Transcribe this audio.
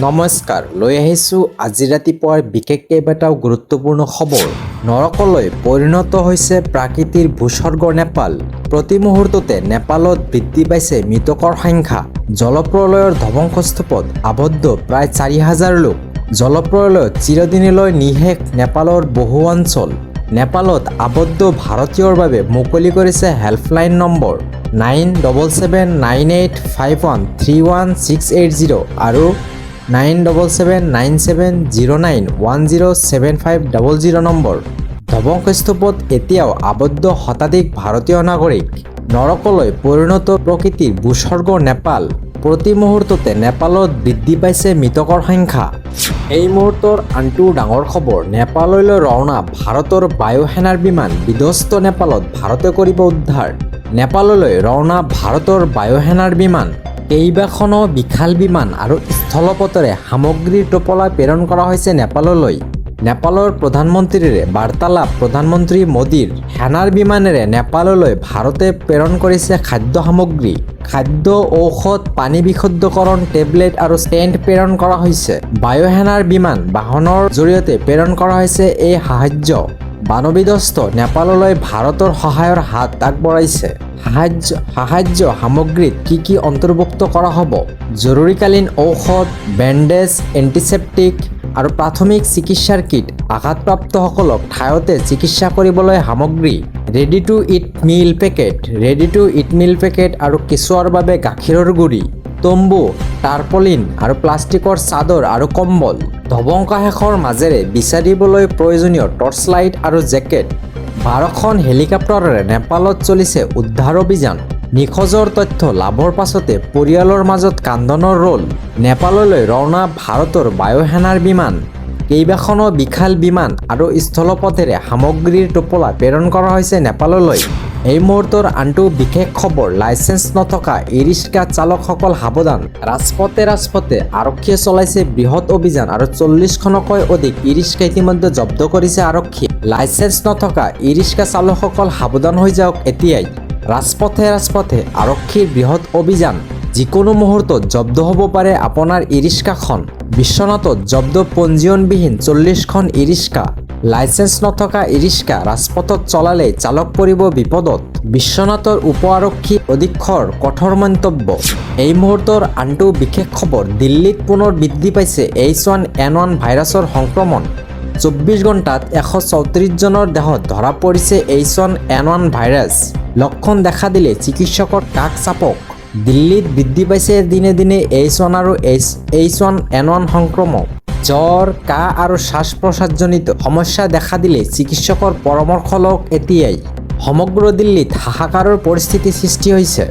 নমস্কাৰ লৈ আহিছোঁ আজি ৰাতিপুৱাৰ বিশেষ কেইবাটাও গুৰুত্বপূৰ্ণ খবৰ। নৰকলৈ পৰিণত হৈছে প্ৰাকৃতিৰ ভূস্বৰ্গ নেপাল। প্ৰতি মুহূৰ্ততে নেপালত বৃদ্ধি পাইছে মৃতকৰ সংখ্যা। জলপ্ৰলয়ৰ ধ্বংসস্তূপত আবদ্ধ প্ৰায় ৪,০০০ লোক। জলপ্ৰলয়ত চিৰদিনলৈ নিঃশেষ নেপালৰ বহু অঞ্চল। নেপালত আবদ্ধ ভাৰতীয়ৰ বাবে মুকলি কৰিছে হেল্পলাইন নম্বৰ 977985131680 আৰু 97797091075000 নম্বৰ। ধ্বংসস্তূপত এতিয়াও আবদ্ধ শতাধিক ভাৰতীয় নাগৰিক। নৰকলৈ পৰিণত প্ৰকৃতিৰ ভূস্বৰ্গ নেপাল। প্ৰতি মুহূৰ্ততে নেপালত বৃদ্ধি পাইছে মৃতকৰ সংখ্যা। এই মুহূৰ্তৰ আনটো ডাঙৰ খবৰ, নেপাললৈ ৰাওনা ভাৰতৰ বায়ুসেনাৰ বিমান। বিধ্বস্ত নেপালত ভাৰতে কৰিব উদ্ধাৰ। নেপাললৈ ৰাওনা ভাৰতৰ বায়ুসেনাৰ বিমান। কেইবাখনো বিশাল বিমান আৰু স্থলপথেৰে সামগ্ৰীৰ টোপোলা প্ৰেৰণ কৰা হৈছে নেপাললৈ। নেপালৰ প্ৰধানমন্ত্ৰীৰে বাৰ্তালাপ। প্ৰধানমন্ত্ৰী মোদীৰ সেনাৰ বিমানেৰে নেপাললৈ ভাৰতে প্ৰেৰণ কৰিছে খাদ্য সামগ্ৰী। খাদ্য, ঔষধ, পানী বিশুদ্ধকৰণ, টেবলেট আৰু ষ্টেণ্ড প্ৰেৰণ কৰা হৈছে। বায়ুসেনাৰ বিমান বাহনৰ জৰিয়তে প্ৰেৰণ কৰা হৈছে এই সাহায্য। বানবিধ্বস্ত নেপাললৈ ভাৰতৰ সহায়ৰ হাত আগবঢ়াইছে। সাহায্য সামগ্ৰীত কি অন্তৰ্ভুক্ত কৰা হ'ব? জৰুৰীকালীন ঔষধ, বেণ্ডেজ, এণ্টিছেপ্টিক আৰু প্ৰাথমিক চিকিৎসাৰ কিট। আঘাতপ্ৰাপ্তসকলক ঠাইতে চিকিৎসা কৰিবলৈ সামগ্ৰী। Ready to eat meal packet আৰু কেঁচুৱাৰ বাবে গাখীৰৰ গুড়ি। তম্বু, টাৰ্পলিন আৰু প্লাষ্টিকৰ চাদৰ আৰু কম্বল। ধ্বংসাৱশেষৰ মাজেৰে বিচাৰিবলৈ প্ৰয়োজনীয় টৰ্চলাইট আৰু জেকেট। 12খন হেলিকপ্টাৰেৰে নেপালত চলিছে উদ্ধাৰ অভিযান। নিখোজৰ তথ্য লাভৰ পাছতে পৰিয়ালৰ মাজত কান্দনৰ ৰোল। নেপাললৈ ৰাওনা ভাৰতৰ বায়ুসেনাৰ বিমান। কেইবাখনো বিশাল বিমান আৰু স্থলপথেৰে সামগ্ৰীৰ টোপোলা প্ৰেৰণ কৰা হৈছে নেপাললৈ। এই মুহূৰ্তৰ আনটো বিশেষ খবৰ, লাইচেন্স নথকা ই-ৰিক্সা চালকসকল সাৱধান। ৰাজপথে আৰক্ষীয়ে চলাইছে বৃহৎ অভিযান আৰু 40খনকৈ অধিক ই-ৰিক্সা ইতিমধ্যে জব্দ কৰিছে আৰক্ষী। লাইচেন্স নথকা ই-ৰিক্সা চালকসকল সাৱধান হৈ যাওক এতিয়াই। ৰাজপথে আৰক্ষীৰ বৃহৎ অভিযান। যিকোনো মুহূৰ্তত জব্দ হ'ব পাৰে আপোনাৰ ই-ৰিক্সাখন। বিশ্বনাথত জব্দ পঞ্জীয়নবিহীন 40খন ই-ৰিক্সা। লাইচেন্স নথকা ই-ৰিক্সা ৰাজপথত চলালে চালক পৰিব বিপদত। বিশ্বনাথৰ উপ আৰক্ষী অধীক্ষকৰ কঠোৰ মন্তব্য। এই মুহূৰ্তৰ আনটো বিশেষ খবৰ, দিল্লীত পুনৰ বৃদ্ধি পাইছে H1N1 ভাইৰাছৰ সংক্ৰমণ। 24 ঘণ্টাত 134 জনৰ দেহত ধৰা পৰিছে H1N1 ভাইৰাছ। লক্ষণ দেখা দিলে চিকিৎসকৰ কাষ চাপক। দিল্লীত বৃদ্ধি পাইছে দিনে দিনে H1 আৰু H1N1 সংক্ৰমণ। জ্বৰ, কাহ আৰু শ্বাস-প্ৰশ্বাসজনিত সমস্যা দেখা দিলে চিকিৎসকৰ পৰামৰ্শ লওক এতিয়াই। সমগ্ৰ দিল্লীত হাহাকাৰৰ পৰিস্থিতি সৃষ্টি হৈছে।